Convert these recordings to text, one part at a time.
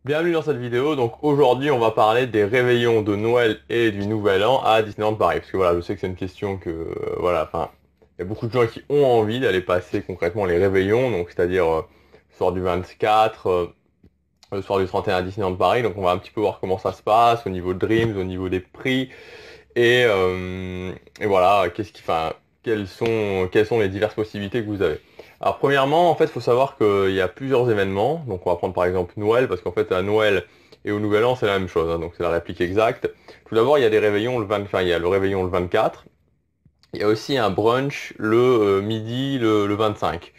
Bienvenue dans cette vidéo. Donc aujourd'hui on va parler des réveillons de Noël et du Nouvel An à Disneyland Paris. Parce que voilà, je sais que c'est une question que voilà, enfin, il y a beaucoup de gens qui ont envie d'aller passer concrètement les réveillons, donc c'est-à-dire le soir du 24, le soir du 31 à Disneyland Paris. Donc on va un petit peu voir comment ça se passe au niveau de Dreams, au niveau des prix et voilà, enfin, quelles sont les diverses possibilités que vous avez. Alors premièrement, en fait, il faut savoir qu'il y a plusieurs événements. Donc on va prendre par exemple Noël, parce qu'en fait à Noël et au Nouvel An c'est la même chose, hein, donc c'est la réplique exacte. Tout d'abord, il y a des réveillons le 20, enfin, il y a le réveillon le 24. Il y a aussi un brunch le midi le 25.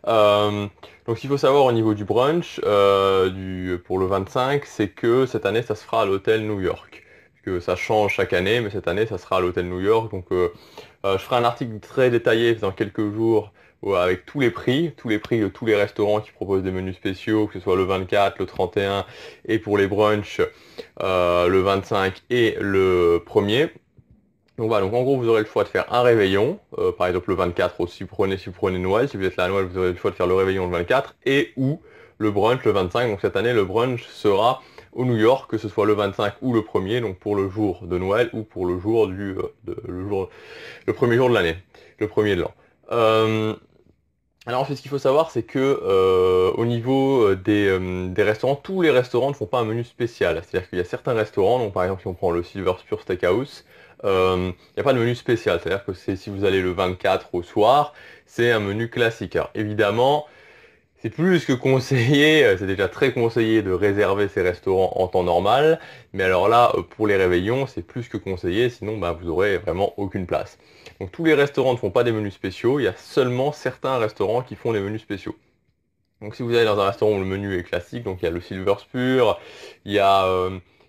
Euh, donc ce qu'il faut savoir au niveau du brunch pour le 25, c'est que cette année ça se fera à l'hôtel New York. Parce que ça change chaque année, mais cette année ça sera à l'hôtel New York. Donc je ferai un article très détaillé dans quelques jours avec tous les prix de tous les restaurants qui proposent des menus spéciaux, que ce soit le 24, le 31 et pour les brunchs le 25 et le 1er. Donc voilà, donc en gros vous aurez le choix de faire un réveillon, par exemple le 24, ou si vous prenez Noël, si vous êtes là à Noël, vous aurez le choix de faire le réveillon le 24 et ou le brunch le 25. Donc cette année le brunch sera au New York, que ce soit le 25 ou le 1er, donc pour le jour de Noël ou pour le jour le premier jour de l'année, le premier de l'an. Euh, alors ensuite, ce qu'il faut savoir, c'est que au niveau des restaurants, tous les restaurants ne font pas un menu spécial. C'est-à-dire qu'il y a certains restaurants, donc par exemple si on prend le Silver Spur Steakhouse, il n'y a pas de menu spécial. C'est-à-dire que si vous allez le 24 au soir, c'est un menu classique. Alors évidemment, c'est plus que conseillé, c'est déjà très conseillé de réserver ces restaurants en temps normal, mais alors là, pour les réveillons, c'est plus que conseillé, sinon bah, vous aurez vraiment aucune place. Donc tous les restaurants ne font pas des menus spéciaux, il y a seulement certains restaurants qui font des menus spéciaux. Donc si vous allez dans un restaurant où le menu est classique, donc il y a le Silver Spur, il y a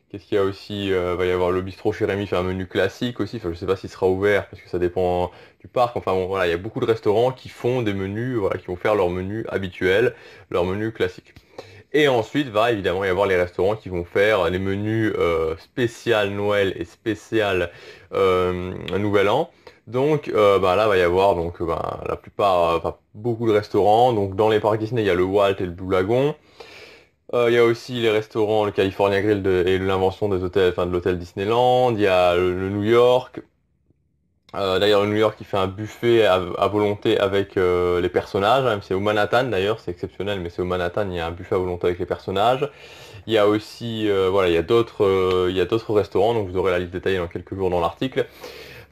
qu'est-ce qu'il y a aussi, va y avoir le bistrot chez Rémi fait un menu classique aussi. Enfin je sais pas s'il sera ouvert parce que ça dépend du parc. Enfin bon voilà, il y a beaucoup de restaurants qui font des menus, voilà, qui vont faire leur menu habituel, leur menu classique. Et ensuite va évidemment y avoir les restaurants qui vont faire les menus spécial Noël et spécial Nouvel An. Donc bah, là va y avoir donc bah, la plupart, enfin, beaucoup de restaurants. Donc dans les parcs Disney, il y a le Walt et le Blue Lagoon. Il y a aussi les restaurants, le California Grill et l'invention des hôtels, enfin de l'hôtel Disneyland. Il y a le New York. D'ailleurs, le New York, il fait un buffet à volonté avec les personnages, hein. C'est au Manhattan d'ailleurs, c'est exceptionnel, mais c'est au Manhattan, il y a un buffet à volonté avec les personnages. Il y a aussi, voilà, il y a d'autres restaurants, donc vous aurez la liste détaillée dans quelques jours dans l'article.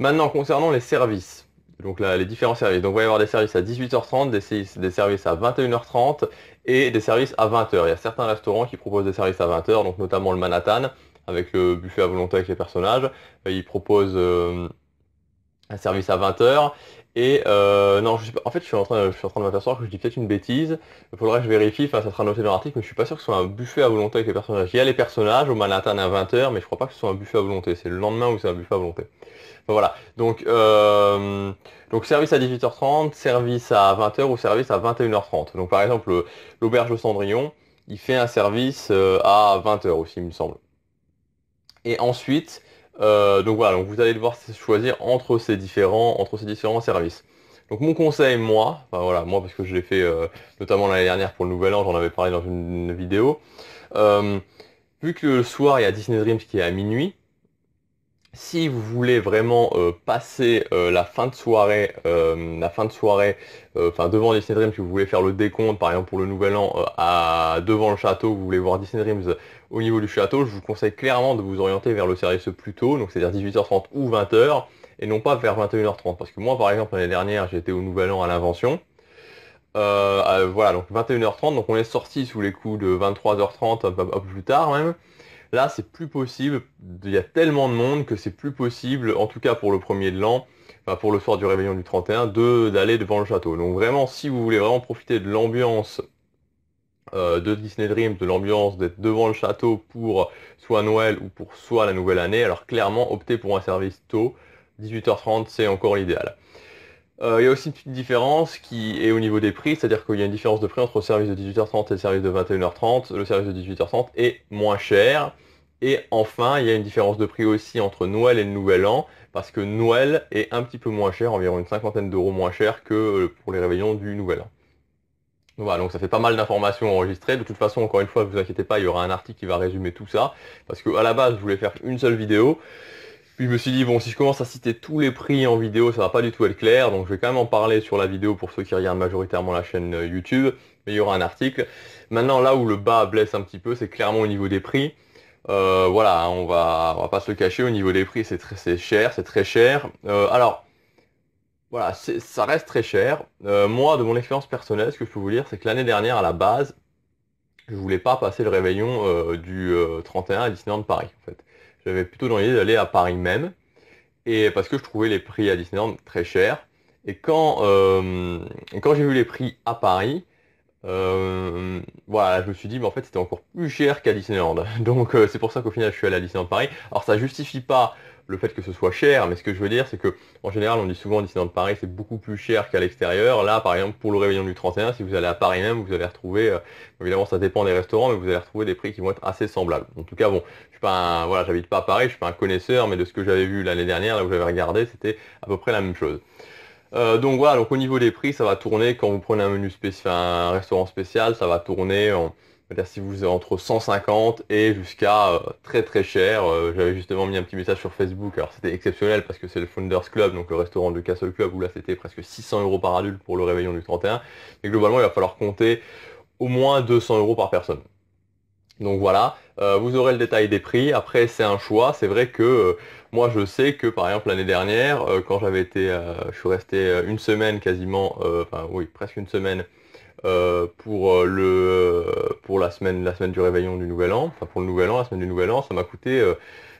Maintenant, concernant les services, donc là, les différents services, donc il va y avoir des services à 18h30, des services à 21h30 et des services à 20h. Il y a certains restaurants qui proposent des services à 20h, donc notamment le Manhattan, avec le buffet à volonté avec les personnages. Ils proposent un service à 20h. Et non, je sais pas. En fait, je suis en train de m'apercevoir que je dis peut-être une bêtise. Il faudrait que je vérifie. Enfin, ça sera noté dans l'article, mais je suis pas sûr que ce soit un buffet à volonté avec les personnages. Il y a les personnages au Manhattan à 20h, mais je crois pas que ce soit un buffet à volonté. C'est le lendemain où c'est un buffet à volonté. Enfin, voilà. Donc service à 18h30, service à 20h ou service à 21h30. Donc par exemple, l'auberge de Cendrillon, il fait un service à 20h aussi, il me semble. Et ensuite, donc voilà, donc vous allez devoir choisir entre ces différents services. Donc mon conseil, moi, enfin voilà, moi parce que je l'ai fait notamment l'année dernière pour le Nouvel An, j'en avais parlé dans une vidéo. euh, Vu que le soir il y a Disney Dreams qui est à minuit, si vous voulez vraiment passer enfin devant Disney Dreams, que vous voulez faire le décompte, par exemple pour le Nouvel An, devant le château, vous voulez voir Disney Dreams au niveau du château, je vous conseille clairement de vous orienter vers le service plus tôt, donc c'est-à-dire 18h30 ou 20h, et non pas vers 21h30. Parce que moi, par exemple, l'année dernière, j'étais au Nouvel An à l'Invention. Voilà, donc 21h30, donc on est sorti sous les coups de 23h30, un peu plus tard même. Là, c'est plus possible. Il y a tellement de monde que c'est plus possible, en tout cas pour le premier de l'an, enfin pour le soir du réveillon du 31, d'aller devant le château. Donc vraiment, si vous voulez vraiment profiter de l'ambiance de Disney Dreams, de l'ambiance d'être devant le château pour soit Noël ou pour soit la nouvelle année, alors clairement, optez pour un service tôt. 18h30, c'est encore l'idéal. Il y a aussi une petite différence qui est au niveau des prix, c'est-à-dire qu'il y a une différence de prix entre le service de 18h30 et le service de 21h30. Le service de 18h30 est moins cher. Et enfin, il y a une différence de prix aussi entre Noël et le Nouvel An, parce que Noël est un petit peu moins cher, environ une cinquantaine d'euros moins cher que pour les réveillons du Nouvel An. Voilà, donc ça fait pas mal d'informations enregistrées. De toute façon, encore une fois, ne vous inquiétez pas, il y aura un article qui va résumer tout ça. Parce qu'à la base, je voulais faire une seule vidéo. Puis je me suis dit, bon, si je commence à citer tous les prix en vidéo, ça va pas du tout être clair. Donc je vais quand même en parler sur la vidéo pour ceux qui regardent majoritairement la chaîne YouTube. Mais il y aura un article. Maintenant, là où le bas blesse un petit peu, c'est clairement au niveau des prix. Voilà, on va pas se le cacher, au niveau des prix, c'est cher, c'est très cher. Alors, voilà, ça reste très cher. Moi, de mon expérience personnelle, ce que je peux vous dire, c'est que l'année dernière, à la base, je voulais pas passer le réveillon du 31 à Disneyland Paris, en fait. J'avais plutôt dans l'idée d'aller à Paris même, et parce que je trouvais les prix à Disneyland très chers. Et quand j'ai vu les prix à Paris, voilà, je me suis dit, mais en fait, c'était encore plus cher qu'à Disneyland. Donc, c'est pour ça qu'au final, je suis allé à Disneyland Paris. Alors, ça justifie pas le fait que ce soit cher, mais ce que je veux dire, c'est que, en général, on dit souvent Disneyland Paris, c'est beaucoup plus cher qu'à l'extérieur. Là, par exemple, pour le réveillon du 31, si vous allez à Paris même, vous allez retrouver, évidemment, ça dépend des restaurants, mais vous allez retrouver des prix qui vont être assez semblables. En tout cas, bon, je suis pas voilà, j'habite pas à Paris, je suis pas un connaisseur, mais de ce que j'avais vu l'année dernière, là où j'avais regardé, c'était à peu près la même chose. Donc voilà, donc au niveau des prix, ça va tourner quand vous prenez un menu spécial, un restaurant spécial, ça va tourner on va dire si vous êtes entre 150 et jusqu'à très très cher. J'avais justement mis un petit message sur Facebook, alors c'était exceptionnel parce que c'est le Founders Club, donc le restaurant de Castle Club, où là c'était presque 600 € par adulte pour le réveillon du 31. Et globalement, il va falloir compter au moins 200 € par personne. Donc voilà, vous aurez le détail des prix. Après, c'est un choix. C'est vrai que moi, je sais que par exemple l'année dernière, quand j'avais été, je suis resté une semaine quasiment, enfin oui, presque une semaine pour la semaine du réveillon du Nouvel An, enfin pour le Nouvel An, la semaine du Nouvel An, ça m'a coûté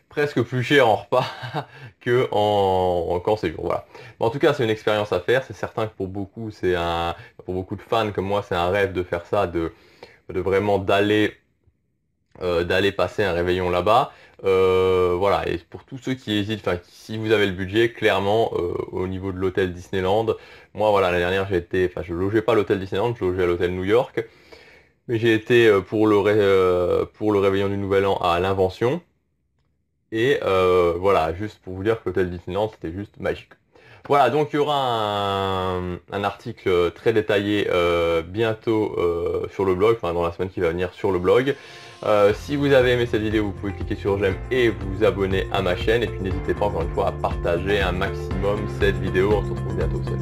presque plus cher en repas que qu'en séjour. Voilà. Mais en tout cas, c'est une expérience à faire. C'est certain que pour beaucoup de fans comme moi, c'est un rêve de faire ça, de vraiment d'aller passer un réveillon là-bas. Voilà, et pour tous ceux qui hésitent, enfin si vous avez le budget, clairement au niveau de l'hôtel Disneyland, moi voilà, l'année dernière enfin je logeais pas à l'hôtel Disneyland, je logeais à l'hôtel New York, mais j'ai été pour le réveillon du Nouvel An à l'Invention, et voilà, juste pour vous dire que l'hôtel Disneyland c'était juste magique. Voilà, donc il y aura un article très détaillé bientôt sur le blog, enfin dans la semaine qui va venir sur le blog. Si vous avez aimé cette vidéo, vous pouvez cliquer sur j'aime et vous abonner à ma chaîne. Et puis n'hésitez pas encore une fois à partager un maximum cette vidéo. On se retrouve bientôt. Salut.